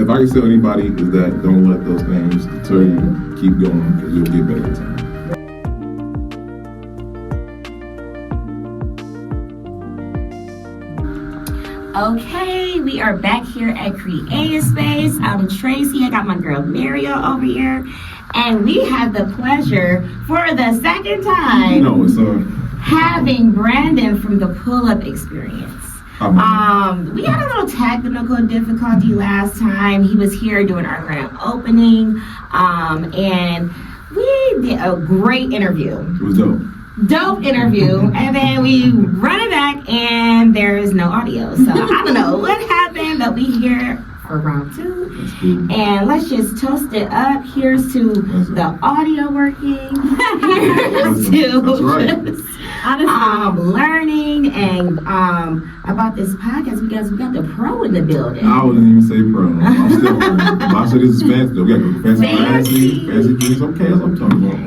if I can tell anybody is that don't let those things deter you. Keep going because you'll get better with time. Okay, we are back here at Creative Space. I'm Tracy. I got my girl Mario over here, and we have the pleasure for the second time having Brandon from the Pull-Up Experience. We had a little technical difficulty last time. He was here doing our grand opening, and we did a great interview. It was dope interview, and then we run it back and there is no audio, so I don't know what happened, but we here for round 2, and let's just toast it up. Here's to the audio working. Here's to learning and about this podcast, because we got the pro in the building. I wouldn't even say pro. I'm still learning. I said this is fancy though. We got fancy things. Okay, that's what I'm talking about.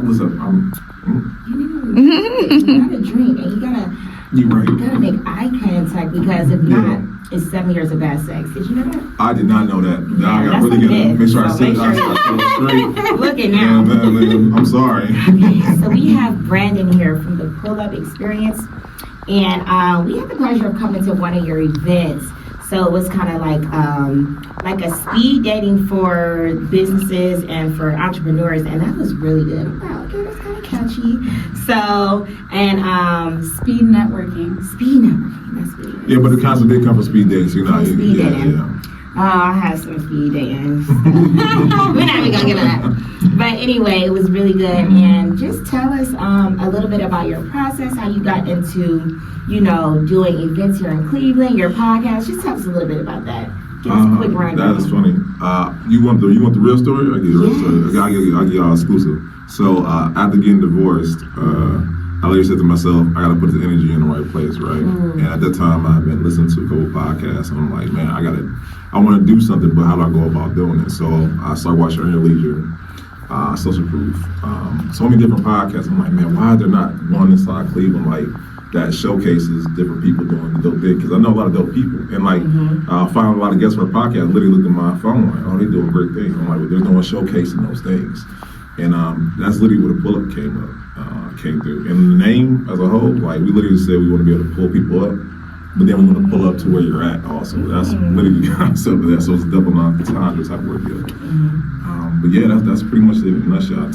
Listen, you gotta drink and you gotta make eye contact, because if not, it's 7 years of bad sex. Did you know that? I did not know that. Now I gotta really make sure I sit straight. Look at now. I'm sorry. Okay, so we have Brandon here from the Pull-Up Experience, and we had the pleasure of coming to one of your events. So it was kind of like a speed dating for businesses and for entrepreneurs, and that was really good. Wow, okay, that's kind of catchy. So, and speed networking. That's really good. Yeah, but the concept did come from speed dating. So speed dating. Oh, I had some speed dating. We're not even gonna get into that. But anyway, it was really good. And just tell us a little bit about your process, how you got into, doing events here in Cleveland, your podcast. Just tell us a little bit about that. Give us a quick rundown. That is funny. You want the real story? I give you the real story. I give y'all exclusive. So after getting divorced, I later said to myself, I gotta put the energy in the right place, right? And at that time, I had been listening to a couple podcasts, and I'm like, man, I want to do something, but how do I go about doing it? So I started watching Earn Your Leisure, Social Proof, so many different podcasts. I'm like, man, why are there not one inside Cleveland that showcases different people doing the dope thing? Because I know a lot of dope people, and I found a lot of guests for a podcast. Literally looked at my phone, like, oh, they doing great things. I'm like, well, there's no one showcasing those things, and that's literally where the Pull-Up came through. And the name as a whole, we literally said we want to be able to pull people up, but then we want to pull up to where you're at also. That's literally the concept of that. So it's a double entendre type of work. But yeah, that's pretty much it in a nutshell.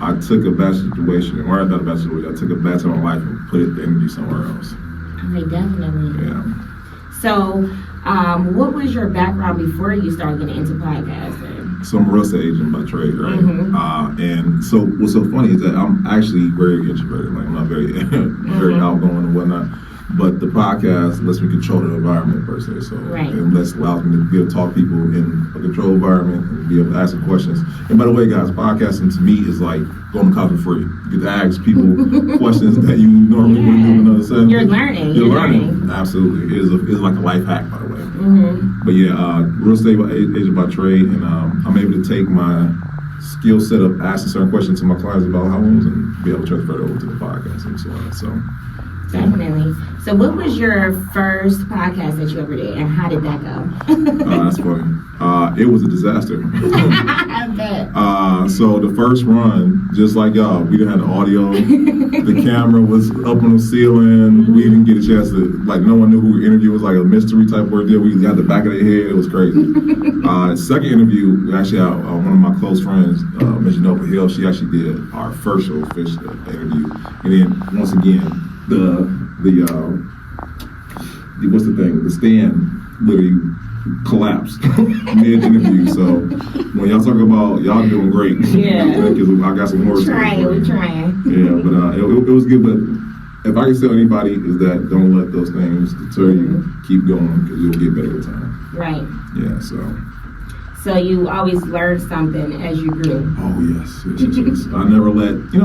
I took a bad situation, or not a bad situation, I took a bad time in my life and put the energy somewhere else. Okay, definitely. Yeah. So, what was your background before you started getting into podcasting? So I'm a real estate agent by trade, right? And so what's so funny is that I'm actually very introverted. I'm not very very outgoing and whatnot. But the podcast lets me control the environment per se. So it allows me to be able to talk to people in a controlled environment and be able to ask them questions. And by the way, guys, podcasting to me is like going to coffee free. You get to ask people questions that you normally wouldn't do in another setting. You're learning. Absolutely. It's like a life hack, by the way. But yeah, real estate agent by trade, and I'm able to take my skill set of asking certain questions to my clients about homes and be able to transfer it over to the podcast and so on. So. Definitely. So what was your first podcast that you ever did, and how did that go? That's funny. It was a disaster. I bet. So the first run, just like y'all, we didn't have the audio. The camera was up on the ceiling. We didn't get a chance to, no one knew who we interviewed. It was like a mystery type work deal. We got the back of their head. It was crazy. Second interview, we actually had one of my close friends, Ms. Nova Hill. She actually did our first official interview. And then once again, the stand literally collapsed mid-interview. So when y'all talk about y'all doing great, because I got some more. We're trying. Yeah, but it was good. But if I can tell anybody is that don't let those things deter you. Keep going because you'll get better with time. Right. Yeah. So you always learned something as you grew. Oh yes. I never let, I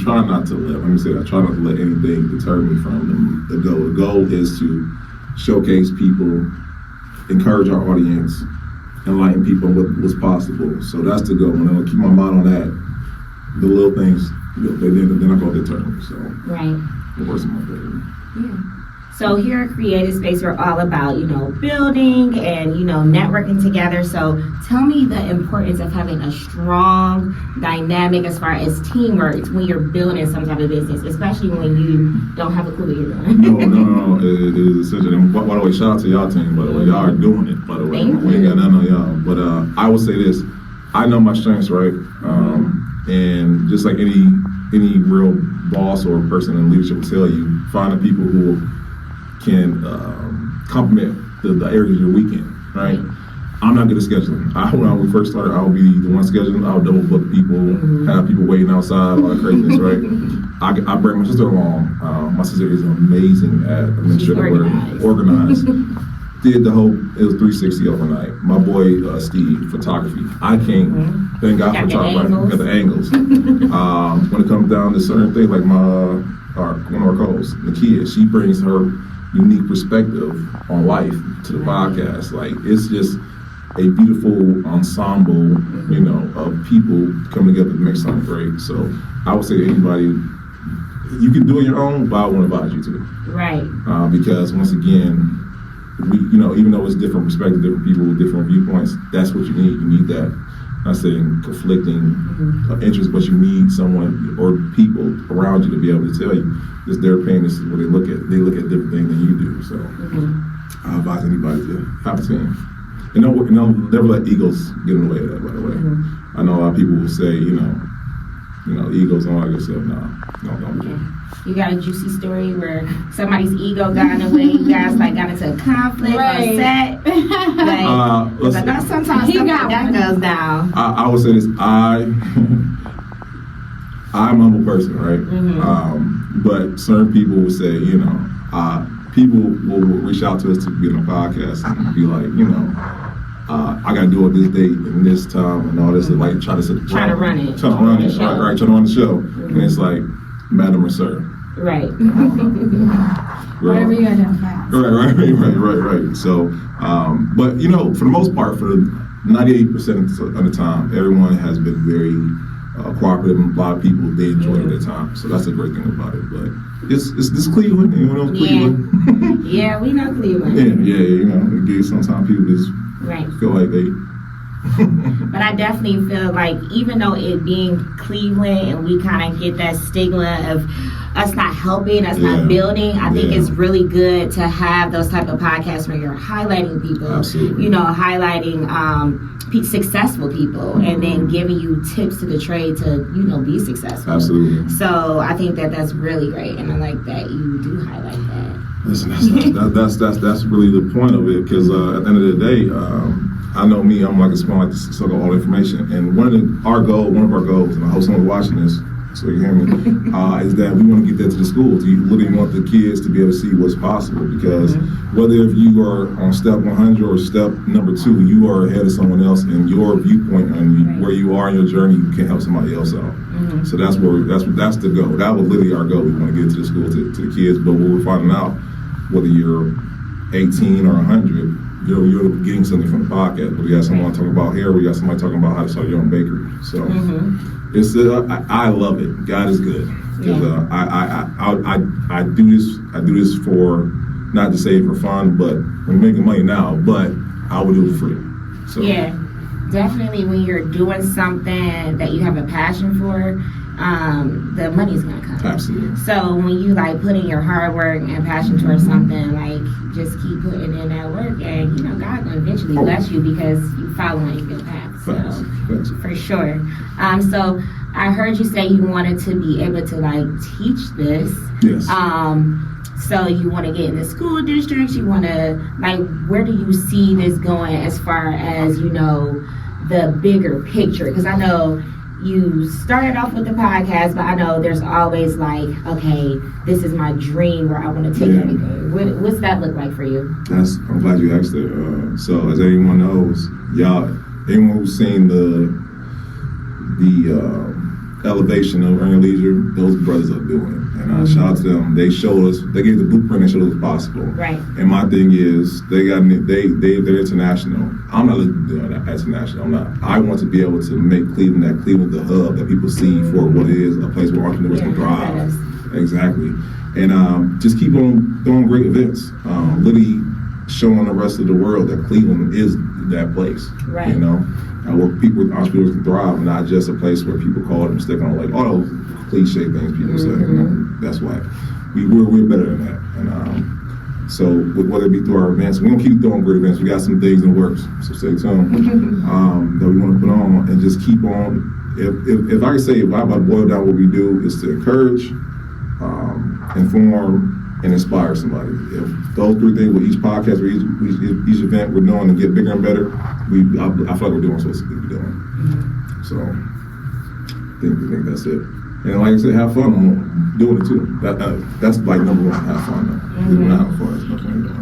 try not to let, let me say that, I try not to let anything deter me from the goal. The goal is to showcase people, encourage our audience, enlighten people on what's possible. So that's the goal. And I'll keep my mind on that. The little things, they're not going to deter me. So right. it works in my favor. Yeah. So here at Creative Space, we're all about, building and, networking together. So tell me the importance of having a strong dynamic as far as teamwork when you're building some type of business, especially when you don't have a clue what you're doing. No. It is essential. And by the way, shout out to y'all team, by the way. Y'all are doing it, by the way. We ain't got nothing on y'all. But I will say this. I know my strengths, right? And just like any real boss or person in leadership will tell you, find the people who can complement the areas you're weak in, right? I'm not good at scheduling. When we first started, I would be the one scheduling. I would double book people, have people waiting outside, all that craziness, right? I bring my sister along. My sister is amazing at administrative work, organized. Did the whole, it was 360 overnight. My boy, Steve, photography. I can't, thank God for photography. Got the angles. When it comes down to certain things, like one of our co-hosts, Nakia, she brings her unique perspective on life to the podcast. Like, it's just a beautiful ensemble, of people coming together to make something great. So I would say to anybody, you can do it your own, but I want to advise you to. Right. Because once again, even though it's different perspectives, different people with different viewpoints, that's what you need. You need that, I'm saying conflicting interests, but you need someone or people around you to be able to tell you this is their opinion, this is what they look at. They look at different things than you do. So I advise anybody to have a team. And don't never let egos get in the way of that, by the way. I know a lot of people will say, egos and all that good stuff. No, don't do that. You got a juicy story where somebody's ego got in the way, you guys got into a conflict on set. Sometimes stuff like that goes down. I would say this, I'm a humble person, right? But certain people will say, people will reach out to us to be on a podcast and be like, I got to do it this date and this time and all this, and like try to run it, right? Trying to run the show, and it's like, madam or sir. Right. Whatever you identify. Right. So, but for the most part, for 98% of the time, everyone has been very cooperative, and a lot of people, they enjoy their time. So that's a great thing about it. But it's Cleveland. Anyone know Cleveland? Yeah, we know Cleveland. Yeah. Sometimes people just feel like they. But I definitely feel like even though it being Cleveland and we kind of get that stigma of us not helping, us not building, I think it's really good to have those type of podcasts where you're highlighting people, highlighting successful people, and then giving you tips to the trade to be successful. Absolutely. So I think that's really great, and I like that you do highlight that. Listen, that's really the point of it, because at the end of the day, I know me, I'm like a small, like to suck up all the information, and one of our goals, and I hope someone's watching this, so you hear me, is that we want to get that to the schools. We literally want the kids to be able to see what's possible, because whether if you are on step 100 or step number 2, you are ahead of someone else, and your viewpoint on where you are in your journey, you can help somebody else out. So that's the goal. That was literally our goal. We want to get it to the school, to the kids, but what we're finding out, whether you're 18 or 100, you're getting something from the podcast. But we got someone talking about hair. We got somebody talking about how to start your own bakery. So it's I love it. God is good, because I do this for, not to say for fun, but I'm making money now. But I would do it for free. So definitely when you're doing something that you have a passion for, the money's gonna come. Absolutely. So when you put in your hard work and passion towards something, just keep putting in that work, and God will eventually bless you because you following a good path. So for sure. So I heard you say you wanted to be able to teach this. Yes. So you want to get in the school districts. You want to where do you see this going as far as the bigger picture? Because I know you started off with the podcast, but I know there's always okay, this is my dream where I want to take everything. What's that look like for you? I'm glad you asked that. So as anyone knows, anyone who's seen the elevation of Earning Leisure, those brothers are doing it. And shout out to them. They showed us, they gave the blueprint and showed us what's possible. Right. And my thing is, they're international. I'm not doing that international. I'm not. I want to be able to make Cleveland the hub that people see for what it is, a place where entrepreneurs can thrive. Exactly. And just keep on throwing great events, literally showing the rest of the world that Cleveland is that place. Right. You know, where people, entrepreneurs can thrive, not just a place where people call it a mistake on like all those cliche things people say. You know, that's why we're better than that. And so whether it be through our events, we're gonna keep throwing great events. We got some things in the works, so stay tuned. That we want to put on and just keep on. If I could say, if I about to boil down what we do, is to encourage, inform, and inspire somebody. If those three things with each podcast, with each event we're doing, and get bigger and better, I feel like we're doing what we're supposed to be doing. So I think that's it. And like I said, have fun on doing it too. That's like number one, have fun though. If we're not having fun, there's nothing doing it.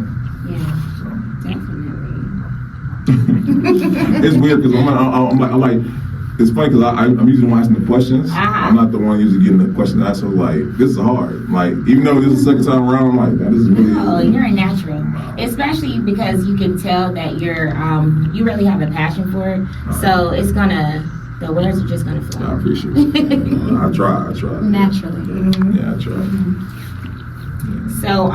Yeah, definitely. It's weird because I'm like, it's funny because I'm usually the one asking the questions. I'm not the one usually getting the question asked. So like, this is hard. Like, even though this is the second time around, I'm like, man, this is really. Oh, you're a natural, especially because you can tell that you really have a passion for it. So it's the words are just gonna flow. I appreciate it. I try. Naturally. Yeah, I try. So,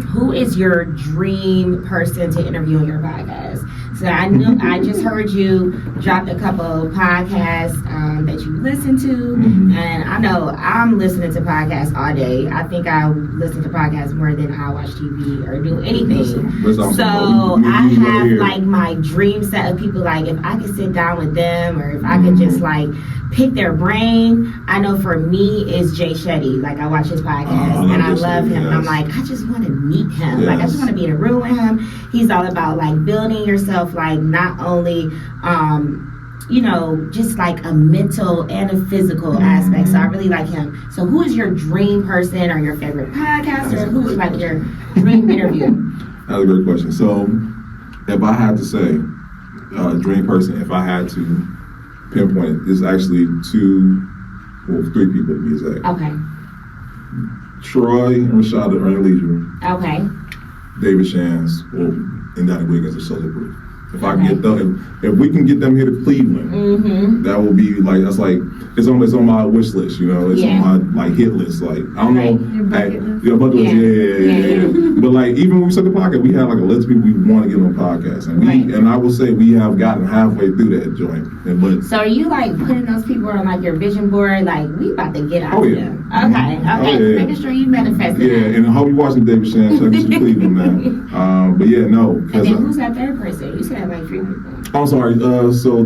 who is your dream person to interview on your podcast? So I just heard you dropped a couple of podcasts that you listen to, and I know I'm listening to podcasts all day. I think I listen to podcasts more than I watch TV or do anything. So I have like my dream set of people. Like if I could sit down with them, or if I could just like pick their brain. I know for me it's Jay Shetty. Like I watch his podcast and I love him. And I'm like, I just want to meet him. Like I just want to be in a room with him. He's all about like building yourself, like not only just like a mental and a physical aspect. So I really like him. So who is your dream person or your favorite podcaster? Who's like your dream interview? That's a great question. So if I had to say dream person, if I had to pinpoint it, it's actually three people to be exact. Okay. Troy and Rashada are in leisure. Okay. David Shands and Donnie Wiggins are social proof. If I can get them, if we can get them here to Cleveland, that will be like, that's like, it's on my wish list, you know, it's on my like hit list. Like I don't know, bucket list. Yeah. But like even when we started the podcast, we had like a list of people we want to get on the podcast, and and I will say we have gotten halfway through that joint. So are you like putting those people on like your vision board? Like we about to get out there. Okay. Making sure you manifest it. Yeah, and I hope you're watching David Shands. Check us in Cleveland, man. But yeah, no. And then who's that third person? You said like three people. I'm sorry. So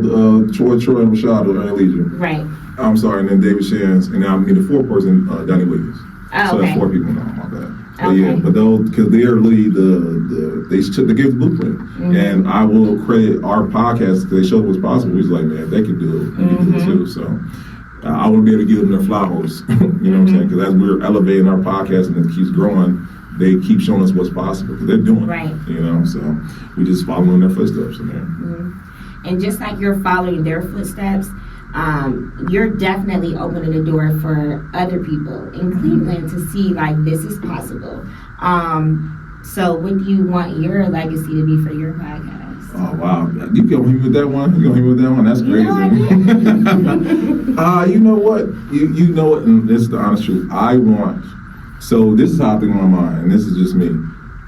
Troy and Rashada are in leisure. Right. I'm sorry, and then David Shands, and now I'm the fourth person, Donnie Wiggins. So that's four people now. My bad. But yeah, but those, because they're really they gave the blueprint, and I will credit our podcast because they showed what's possible. He's like, man, if they can do it, we can do it too. So I want to be able to give them their flowers. You know what I'm saying? Because as we're elevating our podcast and it keeps growing, they keep showing us what's possible because they're doing it. You know, so we just following their footsteps in there. And just like you're following their footsteps, you're definitely opening the door for other people in Cleveland to see like this is possible. So what do you want your legacy to be for your podcast? Oh wow, you gonna hit me with that one? You gonna hit me with that one? That's crazy. You know what? You know what? And this is the honest truth. I want. So this is how I think in my mind, and this is just me.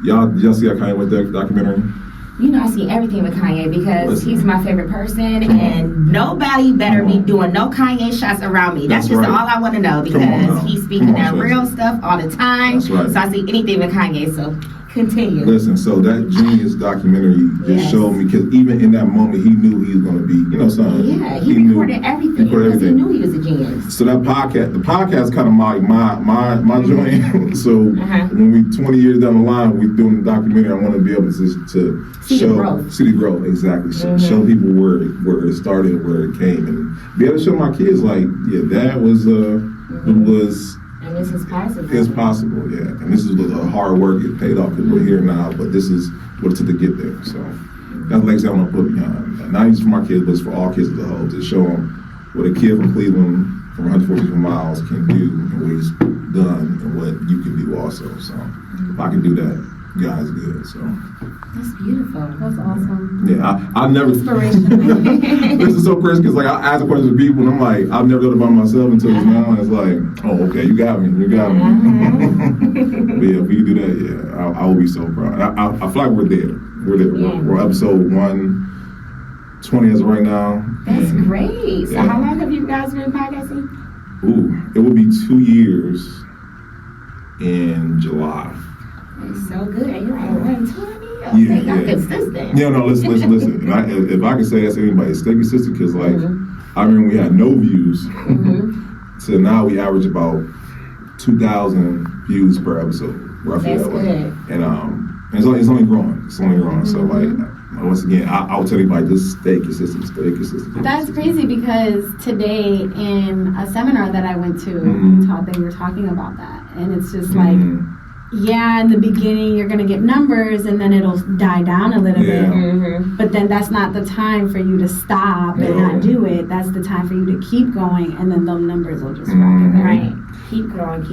Y'all see how Kanye went that documentary? You know, I see everything with Kanye because he's my favorite person, and nobody better be doing no Kanye shots around me. That's just all I want to know because he's speaking that real stuff all the time. So I see anything with Kanye. So continue. Listen, so that Genius documentary just showed me, because even in that moment, he knew he was going to be, you know, something. Yeah, he recorded everything because he knew he was a genius. So that podcast, the podcast is kind of my joint. So when we 20 years down the line, we doing the documentary, I want to be able to see the growth, exactly. Show people where it started, where it came, and be able to show my kids like, yeah, that was and this is possible. It's possible, yeah. And this is the hard work. It paid off because we're here now, but this is what it took to get there. So that's legacy I want to put behind. Not just for my kids, but it's for all kids as a whole, to show them what a kid from Cleveland from 140 miles can do and what he's done and what you can do also. So if I can do that, God's good. So That's beautiful. That's awesome. yeah, I never. Inspirational. This is so crazy because like I ask questions to people and I'm like, I've never done it by myself until just now, and it's like, oh, okay, you got me. But yeah, if we can do that, yeah, I will be so proud. I feel like we're there. Yeah. We're episode 120 as of right now. That's And, great. So yeah. how long have you guys been podcasting? Ooh, it will be 2 years in July. That's so good. You're like 120? Okay, Yeah, y'all yeah. consistent. Yeah, no, listen. And if I can say that to anybody, stay consistent because like I remember we had no views. So now we average about 2,000 views per episode, roughly That's that way. good. And it's only growing. It's only growing. So like once again, I would tell anybody just stay consistent. Stay consistent. That's crazy because today in a seminar that I went to, they were talking about that. And it's just like, yeah, in the beginning you're going to get numbers and then it'll die down a little bit. But then that's not the time for you to stop and not do it. That's the time for you to keep going and then those numbers will just rocket. Right. Keep growing,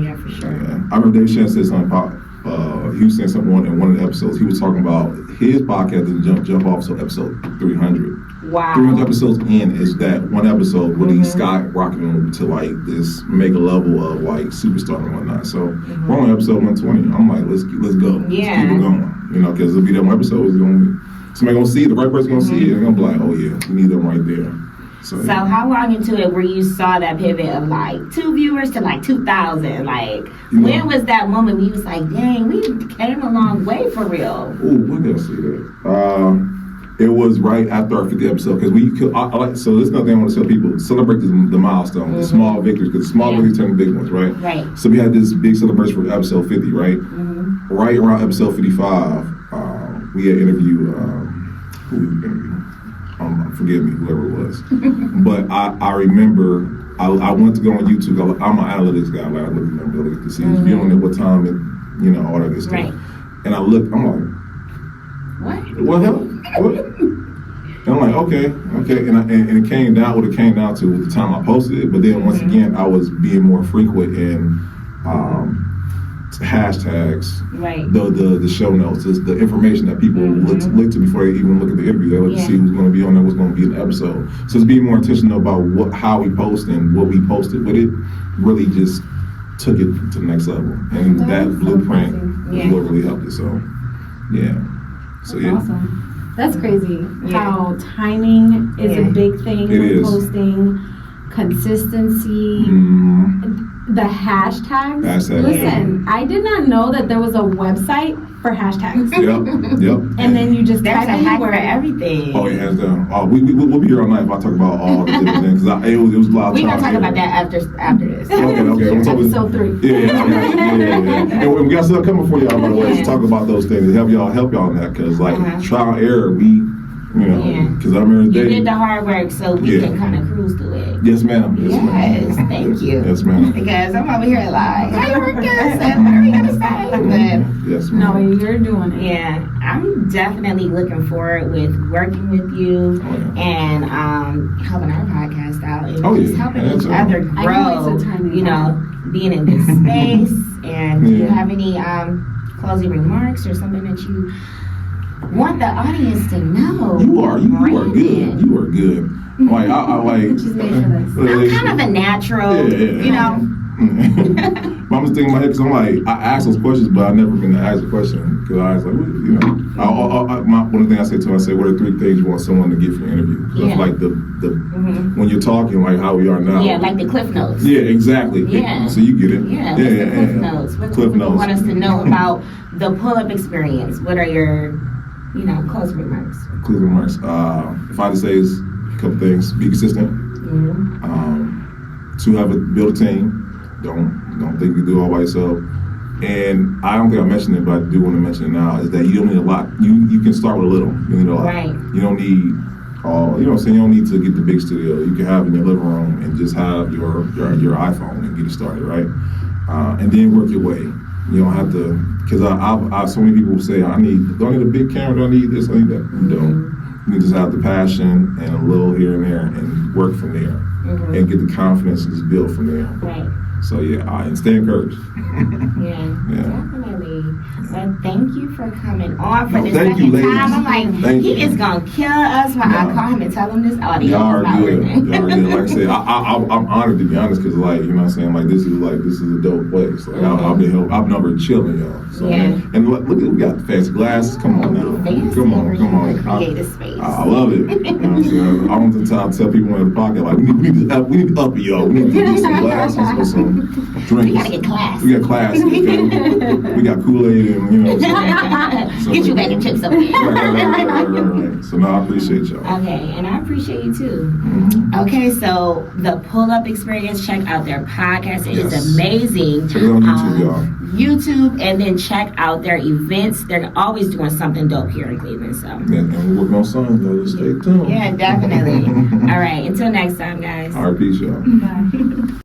yeah, for sure. Yeah. I remember Dave Shan said something about, he was saying something in one of the episodes. He was talking about his podcast didn't jump off till episode 300. Wow. 300 episodes in is that one episode where he skyrocketing to like this mega level of like superstar and whatnot. So we're on episode 120. I'm like, let's go. Let's keep it going. You know, because it'll be that one episode is going to be, somebody going to see it, the right person going to see it, and they're going to be like, oh yeah, we need them right there. So how long into it where you saw that pivot of like 2 viewers to like 2,000? Like, when was that moment where you was like, dang, we came a long way for real? Oh, when did I see that? It was right after our 50th episode because so this is another thing I want to tell people: celebrate the milestones, the small victories, because small victories turn big ones, right? Right. So we had this big celebration for episode 50, right? Right around episode 55, we had interviewed who we interviewed. Forgive me, whoever it was. But I remember I went to go on YouTube. I'm an analytics guy. Like I look to see who's viewing at what time and all that good stuff. Right. And I looked. I'm like, what hell? What? And I'm like, okay. And it came down what it came down to with the time I posted it. But then once again, I was being more frequent in hashtags, the show notes, the information that people look to before they even look at the interview. They look to see who's going to be on there, what's going to be in the episode. So it's being more intentional about how we post and what we posted with it. Really just took it to the next level, and that blueprint is what really helped it. So yeah. So That's awesome. That's crazy. How timing is a big thing with posting, consistency, the hashtags. Listen, I did not know that there was a website for hashtags. Yep. And then you just There's type a in hack word. for everything. Oh, yeah, hands down. We'll be here all night if I talk about all the different things. Because it was a lot of We're going to talk here. about that after this. Okay. We'll talk Episode 3. Yeah. And we got stuff coming for y'all, by the way, to talk about those things, to help y'all in that. Because, like, trial and error, because I remember the day. You did the hard work so we can kind of cruise through it. Yes, ma'am. Yes, thank you. Yes, ma'am. Because I'm over here like, how you work this? And what are we going to say? But Yes, ma'am. No, you're doing it. yeah, I'm definitely looking forward with working with you and helping our podcast out and just helping each other I grow. can't wait to turn it on. Being in this space. And do you have any closing remarks or something that you want the audience to know? You are good. You are good. Like I like. She's made for this. I'm kind of a natural, But I'm just thinking in my head because I'm like, I ask those questions, but I never been to ask a question because I was like, one of the things I say to them, I say, what are 3 things you want someone to get from your interview? So it's like the when you're talking, like how we are now. Yeah, like the Cliff Notes. Yeah, exactly. Yeah. So you get it. Yeah, what's the Cliff Notes? What do you want us to know about the pull-up experience? What are your, closing remarks? Closing remarks. If I had to say is a couple things: be consistent. 2, build a team. Don't think you do it all by yourself. And I don't think I mentioned it, but I do want to mention it now, is that you don't need a lot. You can start with a little. You need a lot. Right. You don't need you don't need to get the big studio. You can have in your living room and just have your iPhone and get it started, right? And then work your way. You don't have to, because I so many people say, do I need a big camera? Do I need this? I need that. You don't. You just have the passion and a little here and there and work from there and get the confidence and just build from there. Right. So and stay encouraged. Yeah, definitely. agree. Well, thank you for coming on for the Thank you, second ladies. time. I'm like, Thank he you. is gonna kill us when I call him and tell him this audio Y'all are is not good. working. Y'all are good. Like I said, I'm honored to be honest, because like, you know what I'm saying, like this is a dope place. Like I've never chilling y'all. So and look, we got fancy glasses. Come on now. Come on. Creative space. I love it. You know what I'm saying? I want to tell people on the podcast, like we need to up it, yo. We need to get some glasses or some drinks. We gotta get class. We got classes. Okay? We got Kool-Aid and you know. What I'm saying? Get you back in chips over there. Right. So no, I appreciate y'all. Okay, and I appreciate you too. Mm-hmm. Okay, so the pull-up experience, check out their podcast. It is Yes. amazing. Check it out on YouTube, y'all. YouTube, and then check out their events. They're always doing something dope here in Cleveland. So Yeah, and we're working on songs, though. Stay tuned. yeah, definitely. All right, until next time, guys. All right, peace, y'all. Bye.